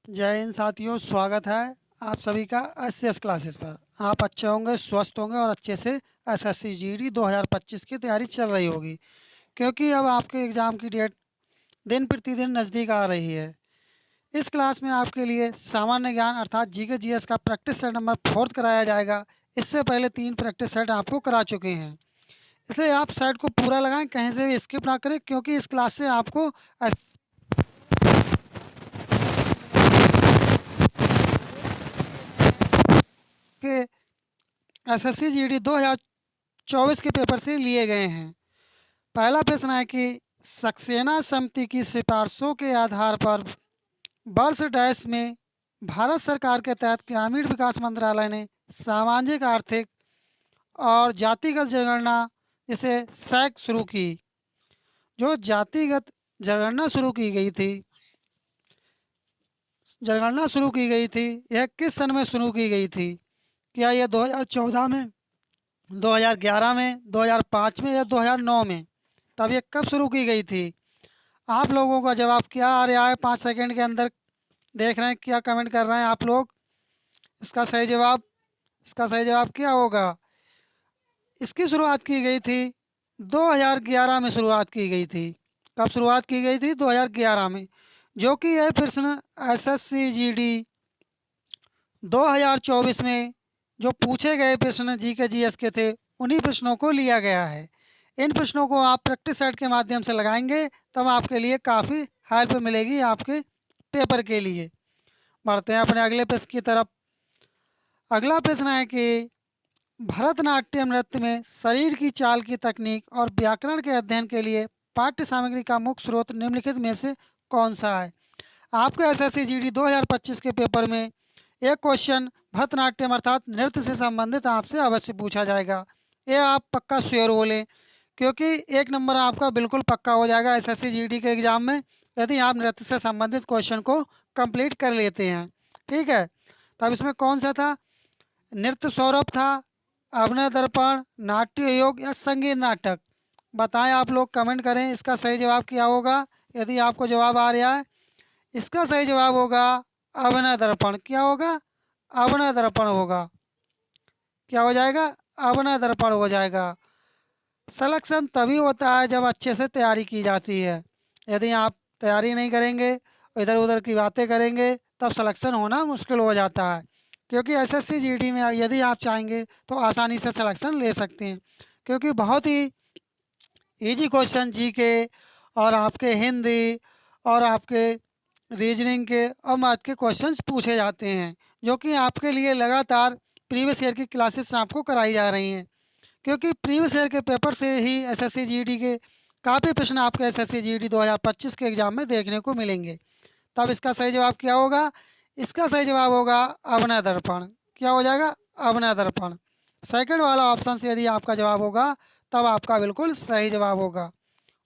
जय हिंद साथियों, स्वागत है आप सभी का एससीएस क्लासेस पर। आप अच्छे होंगे, स्वस्थ होंगे और अच्छे से एसएससी जीडी 2025 की तैयारी चल रही होगी, क्योंकि अब आपके एग्ज़ाम की डेट दिन प्रतिदिन नज़दीक आ रही है। इस क्लास में आपके लिए सामान्य ज्ञान अर्थात जीके जीएस का प्रैक्टिस सेट नंबर 4 कराया जाएगा। इससे पहले 3 प्रैक्टिस सेट आपको करा चुके हैं, इसलिए आप सेट को पूरा लगाएं, कहीं से भी स्किप ना करें, क्योंकि इस क्लास से आपको के एसएससी जीडी 2024 के पेपर से लिए गए हैं। पहला प्रश्न है कि सक्सेना समिति की सिफारिशों के आधार पर वर्ष डैश में भारत सरकार के तहत ग्रामीण विकास मंत्रालय ने सामाजिक आर्थिक और जातिगत जनगणना जिसे सैक शुरू की। जो जातिगत जनगणना शुरू की गई थी, यह किस सन में शुरू की गई थी? क्या यह 2014 में, 2011 में, 2005 में या 2009 में? तब ये कब शुरू की गई थी? आप लोगों का जवाब क्या आ रहा है? 5 सेकंड के अंदर देख रहे हैं क्या कमेंट कर रहे हैं आप लोग। इसका सही जवाब इसका सही जवाब क्या होगा? इसकी शुरुआत की गई थी 2011 में शुरुआत की गई थी। कब शुरुआत की गई थी? 2011 में। जो कि यह प्रश्न एसएससी जीडी 2024 में जो पूछे गए प्रश्न जीके जीएस के थे, उन्हीं प्रश्नों को लिया गया है। इन प्रश्नों को आप प्रैक्टिस सेट के माध्यम से लगाएंगे, तब आपके लिए काफ़ी हेल्प मिलेगी आपके पेपर के लिए। बढ़ते हैं अपने अगले प्रश्न की तरफ। अगला प्रश्न है कि भरतनाट्यम नृत्य में शरीर की चाल की तकनीक और व्याकरण के अध्ययन के लिए पाठ्य सामग्री का मुख्य स्रोत निम्नलिखित में से कौन सा है? आपके एसएससी जीडी 2025 के पेपर में एक क्वेश्चन भरतनाट्यम अर्थात नृत्य से संबंधित आपसे अवश्य पूछा जाएगा। ये आप पक्का श्योर बोलें, क्योंकि 1 नंबर आपका बिल्कुल पक्का हो जाएगा एसएससी जीडी के एग्ज़ाम में, यदि आप नृत्य से संबंधित क्वेश्चन को कंप्लीट कर लेते हैं। ठीक है, तब इसमें कौन सा था? नृत्य सौरभ था, अभिनय दर्पण, नाट्य योग या संगीत नाटक? बताएं आप लोग, कमेंट करें इसका सही जवाब क्या होगा। यदि आपको जवाब आ रहा है, इसका सही जवाब होगा अभिनय दर्पण। क्या होगा? अभिनय दर्पण होगा। क्या हो जाएगा? अभिनय दर्पण हो जाएगा। सिलेक्शन तभी होता है जब अच्छे से तैयारी की जाती है। यदि आप तैयारी नहीं करेंगे, इधर उधर की बातें करेंगे, तब सिलेक्शन होना मुश्किल हो जाता है। क्योंकि एसएससी जीडी में यदि आप चाहेंगे तो आसानी से सिलेक्शन ले सकते हैं, क्योंकि बहुत ही इजी क्वेश्चन जीके और आपके हिंदी और आपके रीजनिंग के और मैथ के क्वेश्चंस पूछे जाते हैं, जो कि आपके लिए लगातार प्रीवियस ईयर की क्लासेस आपको कराई जा रही हैं। क्योंकि प्रीवियस ईयर के पेपर से ही एसएससी जीडी के काफ़ी प्रश्न आपके एसएससी जीडी 2025 के एग्ज़ाम में देखने को मिलेंगे। तब इसका सही जवाब क्या होगा? इसका सही जवाब होगा अभिनय दर्पण। क्या हो जाएगा? अभिनय दर्पण। सेकंड वाला ऑप्शन से यदि आपका जवाब होगा, तब आपका बिल्कुल सही जवाब होगा।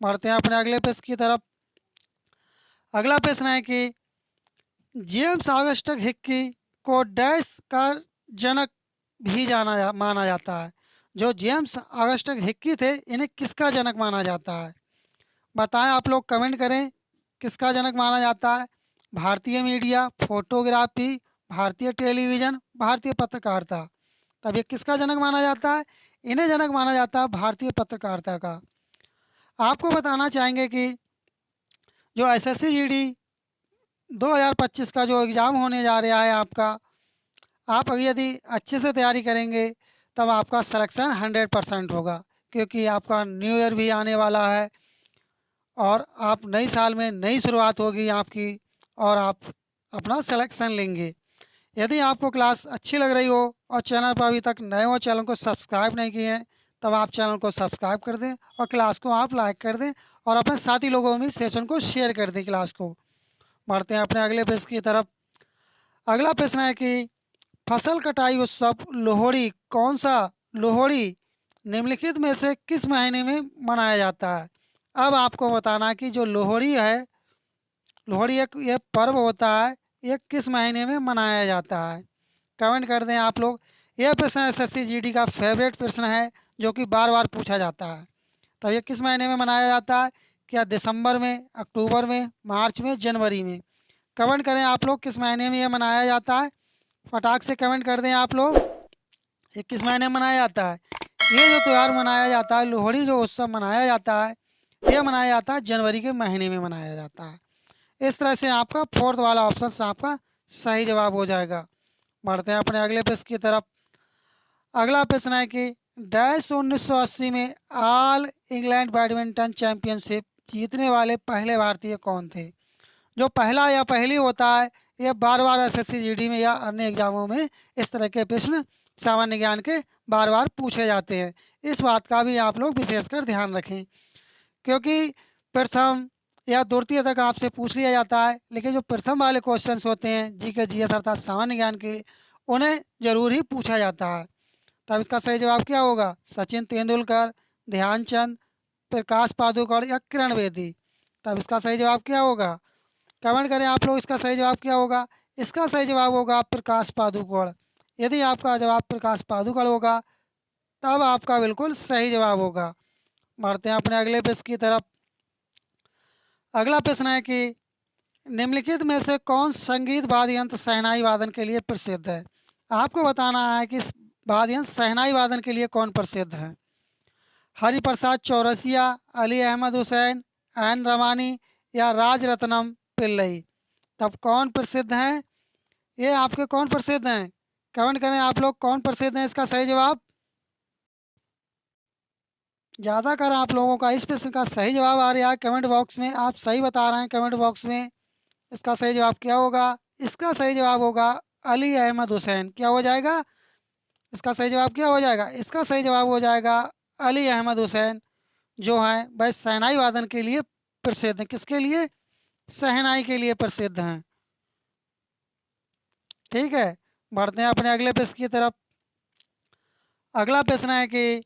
बढ़ते हैं अपने अगले प्रश्न की तरफ। अगला प्रश्न है कि जेम्स ऑगस्टस हिक्की को डैश का जनक भी माना जाता है। जो जेम्स ऑगस्टस हिक्की थे, इन्हें किसका जनक माना जाता है? बताएं आप लोग, कमेंट करें किसका जनक माना जाता है। भारतीय मीडिया, फोटोग्राफी, भारतीय टेलीविज़न, भारतीय पत्रकारिता? तब ये किसका जनक माना जाता है? इन्हें जनक माना जाता है भारतीय पत्रकारिता का। आपको बताना चाहेंगे कि जो एसएससी जीडी 2025 का जो एग्ज़ाम होने जा रहा है आपका, आप अभी यदि अच्छे से तैयारी करेंगे, तब आपका सिलेक्शन 100% होगा। क्योंकि आपका न्यू ईयर भी आने वाला है और आप नई साल में नई शुरुआत होगी आपकी, और आप अपना सिलेक्शन लेंगे। यदि आपको क्लास अच्छी लग रही हो और चैनल पर अभी तक नए हो, चैनल को सब्सक्राइब नहीं किए हैं, तब आप चैनल को सब्सक्राइब कर दें और क्लास को आप लाइक कर दें और अपने साथी लोगों में सेशन को शेयर कर दें क्लास को। बढ़ते हैं अपने अगले प्रश्न की तरफ। अगला प्रश्न है कि फसल कटाई उत्सव लोहड़ी कौन सा लोहड़ी निम्नलिखित में से किस महीने में मनाया जाता है? अब आपको बताना कि जो लोहड़ी है, लोहड़ी एक ये पर्व होता है, ये किस महीने में मनाया जाता है? कमेंट कर दें आप लोग। यह प्रश्न एसएससी जीडी का फेवरेट प्रश्न है, जो कि बार बार पूछा जाता है। तो ये किस महीने में मनाया जाता है? क्या दिसंबर में, अक्टूबर में, मार्च में, जनवरी में? कमेंट करें आप लोग किस महीने में ये मनाया जाता है। फटाक से कमेंट कर दें आप लोग, ये किस महीने में मनाया जाता है। ये जो त्यौहार मनाया जाता है, लोहड़ी जो उत्सव मनाया जाता है, ये मनाया जाता है जनवरी के महीने में मनाया जाता है। इस तरह से आपका फोर्थ वाला ऑप्शन आपका सही जवाब हो जाएगा। बढ़ते हैं अपने अगले प्रश्न की तरफ। अगला प्रश्न है कि डैश 1980 में ऑल इंग्लैंड बैडमिंटन चैंपियनशिप जीतने वाले पहले भारतीय कौन थे। जो पहला या पहली होता है, ये बार बार एसएससी जीडी में या अन्य एग्जामों में इस तरह के प्रश्न सामान्य ज्ञान के बार बार पूछे जाते हैं। इस बात का भी आप लोग विशेषकर ध्यान रखें, क्योंकि प्रथम या द्वितीय तक आपसे पूछ लिया जाता है, लेकिन जो प्रथम वाले क्वेश्चंस होते हैं जी के जीएस अर्थात सामान्य ज्ञान के, उन्हें जरूर ही पूछा जाता है। तब इसका सही जवाब क्या होगा? सचिन तेंदुलकर, ध्यानचंद, प्रकाश पादुकोण या किरण बेदी। तब इसका सही जवाब क्या होगा? कमेंट करें आप लोग, इसका सही जवाब क्या होगा। इसका सही जवाब होगा प्रकाश पादुकोण। यदि आपका जवाब प्रकाश पादुकोण होगा तब आपका बिल्कुल सही जवाब होगा। बढ़ते हैं अपने अगले प्रश्न की तरफ। अगला प्रश्न है कि निम्नलिखित में से कौन संगीत वाद्य यंत्र शहनाई वादन के लिए प्रसिद्ध है। आपको बताना है कि इस वाद्य यंत्र शहनाई वादन के लिए कौन प्रसिद्ध है। हरिप्रसाद चौरसिया, अली अहमद हुसैन, एन रमानी या राज रत्नम पिल्लई। तब कौन प्रसिद्ध हैं? ये आपके कौन प्रसिद्ध हैं? कमेंट करें आप लोग कौन प्रसिद्ध हैं। इसका सही जवाब ज़्यादातर आप लोगों का इस प्रश्न का सही जवाब आ रहा है कमेंट बॉक्स में। आप सही बता रहे हैं कमेंट बॉक्स में। इसका सही जवाब क्या होगा? इसका सही जवाब होगा अली अहमद हुसैन। क्या हो जाएगा? इसका सही जवाब क्या हो जाएगा? इसका सही जवाब हो जाएगा अली अहमद हुसैन, जो हैं वह शहनाई वादन के लिए प्रसिद्ध हैं। किसके लिए? शहनाई के लिए प्रसिद्ध हैं। ठीक है, बढ़ते हैं अपने अगले प्रश्न की तरफ। अगला प्रश्न है कि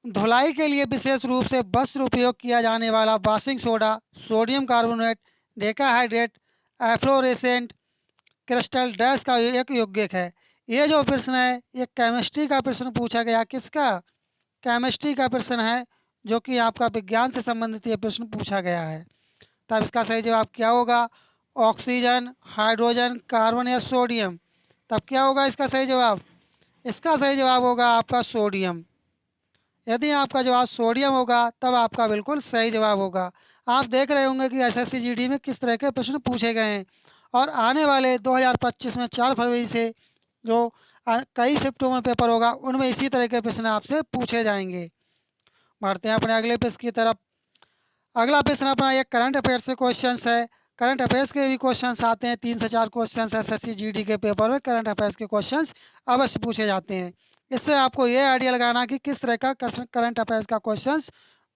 धुलाई के लिए विशेष रूप से वस्त्र उपयोग किया जाने वाला washing soda, sodium carbonate, decahydrate, efflorescent crystal dash का एक यौगिक है। ये जो प्रश्न है ये केमिस्ट्री का प्रश्न पूछा गया। किसका? केमिस्ट्री का प्रश्न है, जो कि आपका विज्ञान से संबंधित ये प्रश्न पूछा गया है। तब इसका सही जवाब क्या होगा? ऑक्सीजन, हाइड्रोजन, कार्बन या सोडियम। तब क्या होगा इसका सही जवाब? इसका सही जवाब होगा आपका सोडियम। यदि आपका जवाब सोडियम होगा तब आपका बिल्कुल सही जवाब होगा। आप देख रहे होंगे कि एसएससी जीडी में किस तरह के प्रश्न पूछे गए हैं, और आने वाले 2025 में 4 फरवरी से जो कई शिफ्टों में पेपर होगा उनमें इसी तरह के प्रश्न आपसे पूछे जाएंगे। बढ़ते हैं अपने अगले प्रश्न की तरफ। अगला प्रश्न अपना एक करंट अफेयर्स से क्वेश्चन है। करंट अफेयर्स के भी क्वेश्चंस आते हैं, 3 से 4 क्वेश्चंस एसएससी जीडी के पेपर में करंट अफेयर्स के क्वेश्चंस अवश्य पूछे जाते हैं। इससे आपको ये आइडिया लगाना कि किस तरह का करंट अफेयर्स का क्वेश्चंस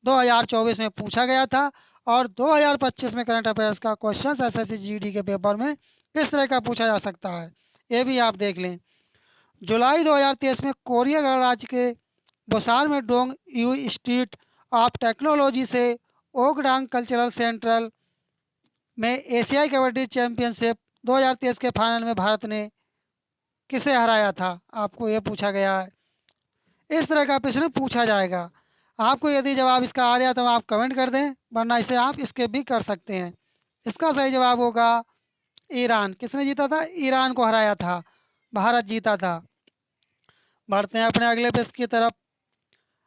2024 में पूछा गया था और 2025 में करंट अफेयर्स का क्वेश्चंस एसएससी जीडी के पेपर में किस तरह का पूछा जा सकता है, ये भी आप देख लें। जुलाई 2023 में कोरिया गणराज्य के बुसान में Dong you institute of technology से ओकडांग कल्चरल सेंट्रल में एशियाई कबड्डी चैंपियनशिप 2023 के फाइनल में भारत ने किसे हराया था, आपको ये पूछा गया है। इस तरह का प्रश्न पूछा जाएगा। आपको यदि जवाब इसका आ रहा तो आप कमेंट कर दें, वरना इसे आप स्किप भी कर सकते हैं। इसका सही जवाब होगा ईरान। किसने जीता था? ईरान को हराया था, भारत जीता था। बढ़ते हैं अपने अगले प्रश्न की तरफ।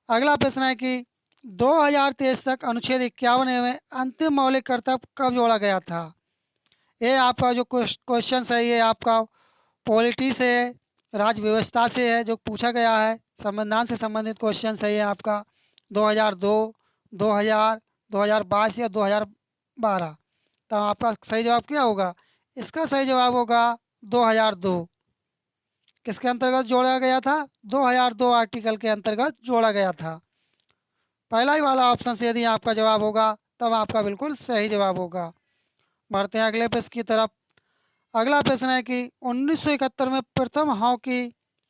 अगला प्रश्न है कि 2023 तक अनुच्छेद 51 में अंतिम मौलिक कर्तव्य कब जोड़ा गया था। ये आपका जो क्वेश्चन है ये आपका पॉलिटी से है, राज्य व्यवस्था से है, जो पूछा गया है। संविधान से संबंधित क्वेश्चन है ये आपका 2002, 2000, 2022 या 2012। तो आपका सही जवाब क्या होगा? इसका सही जवाब होगा 2002। किसके अंतर्गत जोड़ा गया था? 2002 आर्टिकल के अंतर्गत जोड़ा गया था। पहला ही वाला ऑप्शन से यदि आपका जवाब होगा तब आपका बिल्कुल सही जवाब होगा। बढ़ते हैं अगले प्रश्न की तरफ। अगला प्रश्न है कि 1971 में प्रथम हॉकी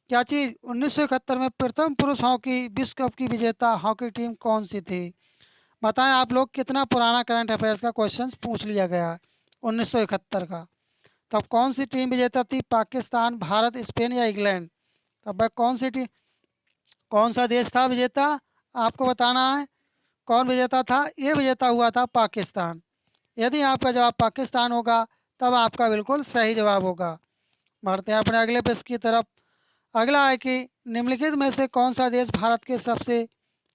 क्या चीज़ 1971 में प्रथम पुरुष हॉकी विश्व कप की विजेता हॉकी टीम कौन सी थी। बताएं आप लोग कितना पुराना करंट अफेयर्स का क्वेश्चन पूछ लिया गया है 1971 का। तब कौन सी टीम विजेता थी? पाकिस्तान, भारत, स्पेन या इंग्लैंड। तब वह कौन सी टीम, कौन सा देश था विजेता, आपको बताना है। कौन विजेता था? ये विजेता हुआ था पाकिस्तान। यदि आपका जवाब पाकिस्तान होगा तब आपका बिल्कुल सही जवाब होगा। बढ़ते हैं अपने अगले प्रश्न की तरफ। अगला है कि निम्नलिखित में से कौन सा देश भारत के सबसे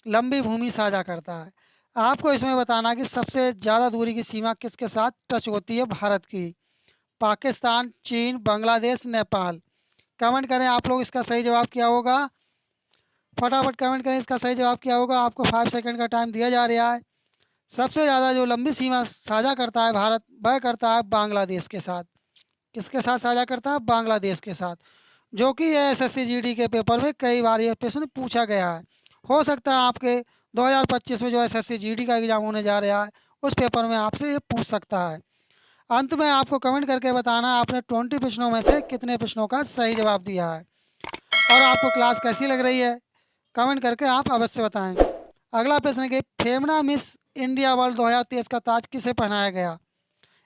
लंबी भूमि साझा करता है। आपको इसमें बताना है कि सबसे ज़्यादा दूरी की सीमा किसके साथ टच होती है भारत की। पाकिस्तान, चीन, बांग्लादेश, नेपाल। कमेंट करें आप लोग इसका सही जवाब क्या होगा। फटाफट कमेंट करें इसका सही जवाब क्या होगा। आपको 5 सेकंड का टाइम दिया जा रहा है। सबसे ज़्यादा जो लंबी सीमा साझा करता है भारत, वह करता है बांग्लादेश के साथ। किसके साथ साझा करता है? बांग्लादेश के साथ। जो कि एसएससी जीडी के पेपर में कई बार ये प्रश्न पूछा गया है। हो सकता है आपके 2025 में जो एसएससी जीडी का एग्ज़ाम होने जा रहा है, उस पेपर में आपसे ये पूछ सकता है। अंत में आपको कमेंट करके बताना आपने 20 प्रश्नों में से कितने प्रश्नों का सही जवाब दिया है और आपको क्लास कैसी लग रही है, कमेंट करके आप अवश्य बताएं। अगला प्रश्न है कि फेमना मिस इंडिया वर्ल्ड 2023 का ताज किसे पहनाया गया।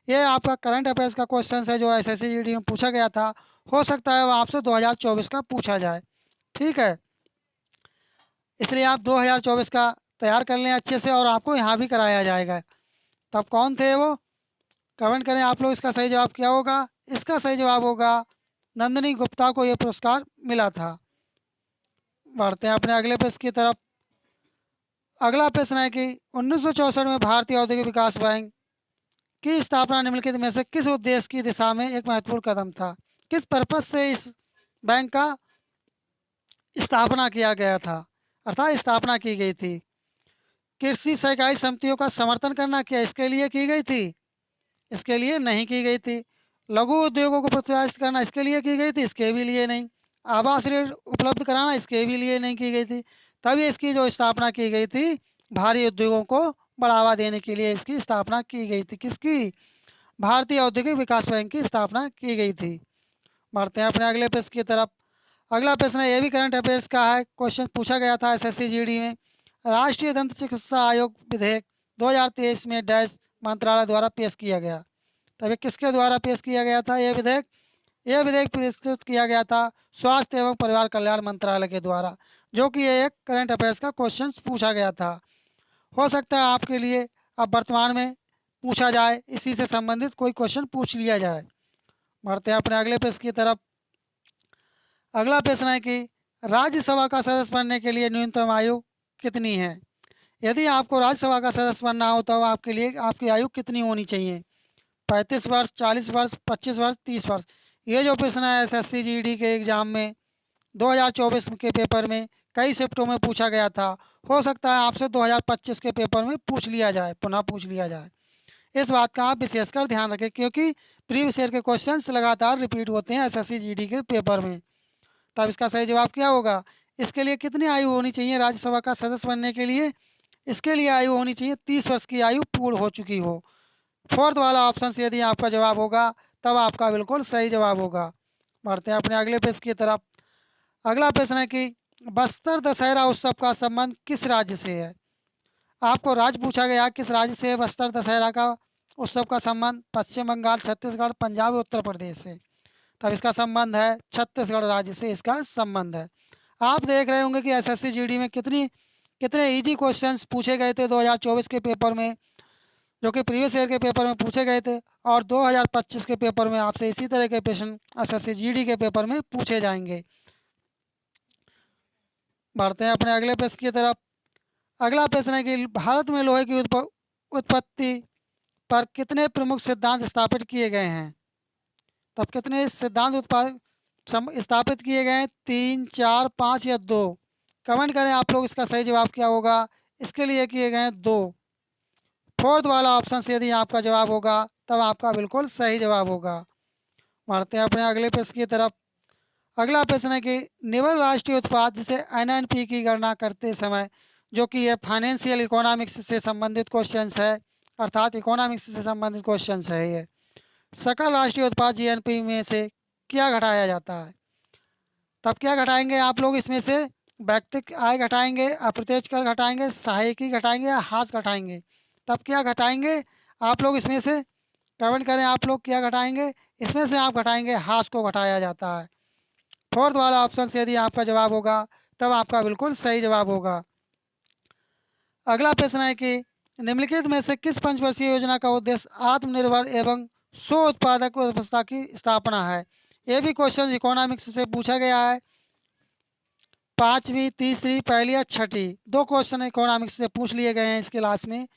ये आपका करंट अफेयर्स का क्वेश्चन है जो एसएससी जीडी में पूछा गया था। हो सकता है वो आपसे 2024 का पूछा जाए। ठीक है, इसलिए आप 2024 का तैयार कर लें अच्छे से और आपको यहाँ भी कराया जाएगा। तब कौन थे वो, कमेंट करें आप लोग। इसका सही जवाब क्या होगा। इसका सही जवाब होगा नंदिनी गुप्ता को ये पुरस्कार मिला था। बढ़ते हैं अपने अगले प्रश्न की तरफ। अगला प्रश्न है कि 1964 में भारतीय औद्योगिक विकास बैंक की स्थापना निम्नलिखित में से किस उद्देश्य की दिशा में एक महत्वपूर्ण कदम था। किस पर्पज से इस बैंक का स्थापना किया गया था, अर्थात स्थापना की गई थी। कृषि सहकारी समितियों का समर्थन करना, क्या इसके लिए की गई थी? इसके लिए नहीं की गई थी। लघु उद्योगों को प्रोत्साहित करना, इसके लिए की गई थी? इसके भी लिए नहीं। आवास ऋण उपलब्ध कराना, इसके भी लिए नहीं की गई थी। तभी इसकी जो स्थापना की गई थी, भारी उद्योगों को बढ़ावा देने के लिए इसकी स्थापना की गई थी। किसकी? भारतीय औद्योगिक विकास बैंक की स्थापना की गई थी। बढ़ते हैं अपने अगले प्रश्न की तरफ। अगला प्रश्न है, ये भी करंट अफेयर्स का है, क्वेश्चन पूछा गया था एसएससी जीडी में। राष्ट्रीय दंत चिकित्सा आयोग विधेयक 2023 में डैश मंत्रालय द्वारा पेश किया गया। तभी किसके द्वारा पेश किया गया था ये विधेयक? यह विधेयक प्रस्तुत किया गया था स्वास्थ्य एवं परिवार कल्याण मंत्रालय के द्वारा, जो कि ये एक करंट अफेयर्स का क्वेश्चन पूछा गया था। हो सकता है आपके लिए अब वर्तमान में पूछा जाए, इसी से संबंधित कोई क्वेश्चन पूछ लिया जाए। बढ़ते हैं अपने अगले प्रश्न की तरफ। अगला प्रश्न है कि राज्यसभा का सदस्य बनने के लिए न्यूनतम आयु कितनी है। यदि आपको राज्यसभा का सदस्य बनना हो तो आपके लिए आपकी आयु कितनी होनी चाहिए? 35 वर्ष, 40 वर्ष, 25 वर्ष, 30 वर्ष। ये जो प्रश्न है एसएससी जीडी के एग्ज़ाम में 2024 के पेपर में कई शिफ्टों में पूछा गया था। हो सकता है आपसे 2025 के पेपर में पूछ लिया जाए, पुनः पूछ लिया जाए। इस बात का आप विशेषकर ध्यान रखें, क्योंकि प्रीवियस ईयर के क्वेश्चंस लगातार रिपीट होते हैं एसएससी जीडी के पेपर में। तब इसका सही जवाब क्या होगा? इसके लिए कितनी आयु होनी चाहिए राज्यसभा का सदस्य बनने के लिए? इसके लिए आयु होनी चाहिए 30 वर्ष की आयु पूर्ण हो चुकी हो। फोर्थ वाला ऑप्शन से यदि आपका जवाब होगा तब आपका बिल्कुल सही जवाब होगा। बढ़ते हैं अपने अगले प्रश्न की तरफ। अगला प्रश्न है कि बस्तर दशहरा उत्सव का संबंध किस राज्य से है। आपको राज्य पूछा गया, किस राज्य से है बस्तर दशहरा का उत्सव का संबंध? पश्चिम बंगाल, छत्तीसगढ़, पंजाब, उत्तर प्रदेश से। तब इसका संबंध है छत्तीसगढ़ राज्य से इसका संबंध है। आप देख रहे होंगे कि एसएससी जीडी में कितने इजी क्वेश्चंस पूछे गए थे 2024 के पेपर में, जो कि प्रीवियस ईयर के पेपर में पूछे गए थे, और 2025 के पेपर में आपसे इसी तरह के प्रश्न एसएससी जीडी के पेपर में पूछे जाएंगे। बढ़ते हैं अपने अगले प्रश्न की तरफ। अगला प्रश्न है कि भारत में लोहे की उत्पत्ति पर कितने प्रमुख सिद्धांत स्थापित किए गए हैं। तब कितने सिद्धांत स्थापित किए गए हैं? 3, 4, 5 या 2। कमेंट करें आप लोग, इसका सही जवाब क्या होगा। इसके लिए किए गए हैं 2। फोर्थ वाला ऑप्शन से यदि आपका जवाब होगा तब आपका बिल्कुल सही जवाब होगा। बढ़ते हैं अपने अगले प्रश्न की तरफ। अगला प्रश्न है कि निवल राष्ट्रीय उत्पाद जिसे एनएनपी की गणना करते समय, जो कि ये फाइनेंशियल इकोनॉमिक्स से संबंधित क्वेश्चंस है, अर्थात इकोनॉमिक्स से संबंधित क्वेश्चंस है ये। सकल राष्ट्रीय उत्पाद जीएनपी में से क्या घटाया जाता है? तब क्या घटाएंगे आप लोग इसमें से? व्यक्तिगत आय घटाएंगे, अप्रत्यक्ष कर घटाएंगे, सहायकी घटाएंगे या हास घटाएंगे? तब क्या घटाएंगे आप लोग इसमें से? कमेंट करें आप लोग क्या घटाएंगे। इसमें से आप घटाएंगे हास को घटाया जाता है। फोर्थ वाला ऑप्शन से यदि आपका जवाब होगा तब आपका बिल्कुल सही जवाब होगा। अगला प्रश्न है कि निम्नलिखित में से किस पंचवर्षीय योजना का उद्देश्य आत्मनिर्भर एवं स्व उत्पादक व्यवस्था की स्थापना है। ये भी क्वेश्चन इकोनॉमिक्स से पूछा गया है। पांचवी, तीसरी, पहली या छठी, दो क्वेश्चन इकोनॉमिक्स से पूछ लिए गए हैं इस क्लास में,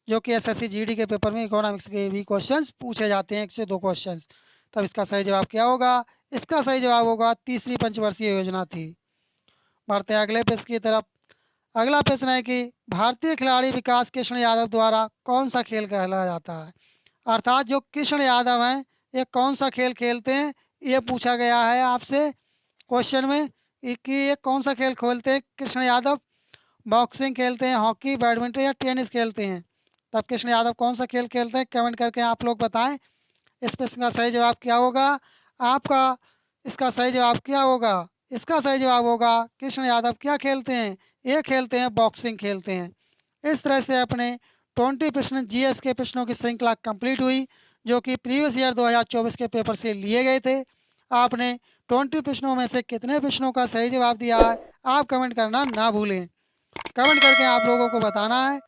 जो कि एसएससी जीडी के पेपर में इकोनॉमिक्स के भी क्वेश्चंस पूछे जाते हैं, एक से दो क्वेश्चंस। तब इसका सही जवाब क्या होगा? इसका सही जवाब होगा तीसरी पंचवर्षीय योजना थी। बढ़ते हैं अगले प्रश्न की तरफ। अगला प्रश्न है कि भारतीय खिलाड़ी विकास कृष्ण यादव द्वारा कौन सा खेल कहलाया जाता है? अर्थात जो कृष्ण यादव हैं, ये कौन सा खेल खेलते हैं, ये पूछा गया है आपसे क्वेश्चन में कि ये कौन सा खेल खेलते हैं कृष्ण यादव। बॉक्सिंग खेलते हैं, हॉकी, बैडमिंटन या टेनिस खेलते हैं? तब कृष्ण यादव कौन सा खेल खेलते हैं, कमेंट करके आप लोग बताएं। इस प्रश्न का सही जवाब क्या होगा आपका? इसका सही जवाब क्या होगा? इसका सही जवाब होगा कृष्ण यादव क्या खेलते हैं? ये खेलते हैं, बॉक्सिंग खेलते हैं। इस तरह से अपने 20 प्रश्न जीएस के प्रश्नों की श्रृंखला कंप्लीट हुई, जो कि प्रीवियस ईयर 2024 के पेपर से लिए गए थे। आपने 20 प्रश्नों में से कितने प्रश्नों का सही जवाब दिया है, आप कमेंट करना ना भूलें। कमेंट करके आप लोगों को बताना है।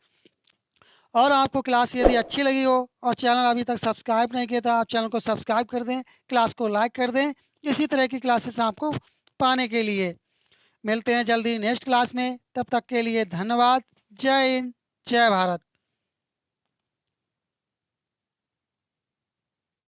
और आपको क्लास यदि अच्छी लगी हो और चैनल अभी तक सब्सक्राइब नहीं किया, तो आप चैनल को सब्सक्राइब कर दें, क्लास को लाइक कर दें, इसी तरह की क्लासेस आपको पाने के लिए। मिलते हैं जल्दी नेक्स्ट क्लास में, तब तक के लिए धन्यवाद। जय हिंद, जय भारत।